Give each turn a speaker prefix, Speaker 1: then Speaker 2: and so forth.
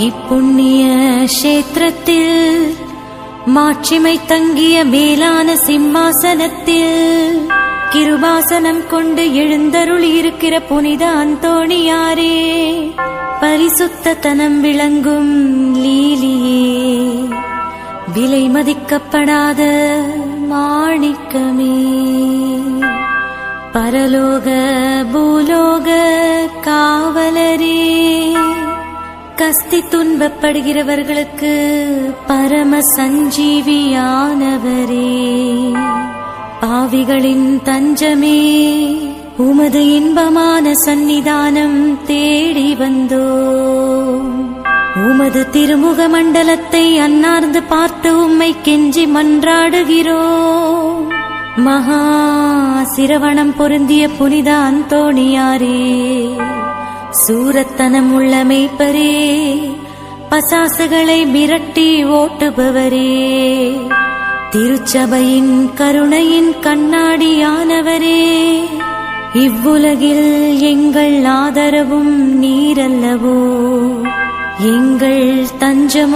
Speaker 1: இப்புண்ணிய கஷேத்திரத்தில் மாட்சிமை தங்கிய மேலான சிம்மாசனத்தில் கிருபாசனம் கொண்டு எழுந்தருளி இருக்கிற புனித அந்தோணியாரே, பரிசுத்தத்தனம் விளங்கும் லீலியே, விலை மதிக்கப்படாத மாணிக்கமே, பரலோக பூலோக காவலரே, கஸ்தி துன்பப்படுகிறவர்களுக்கு பரம சஞ்சீவியானவரே, பாவிகளின் தஞ்சமே, உமது இன்பமான சந்நிதானம் தேடி வந்தோம். உமது திருமுக மண்டலத்தை அன்னார்ந்து பார்த்து உம்மை கெஞ்சி மன்றாடுகிறோம். மகா சிரவணம் பொருந்திய புனித அந்தோணியாரே, சூரத்தனம் உள்ள மேய்ப்பரே, பசாசுகளை மிரட்டி ஓட்டுபவரே, திருச்சபையின் கருணையின் கண்ணாடியானவரே, இவ்வுலகில் எங்கள் ஆதரவும் நீரல்லவோ, எங்கள் தஞ்சம்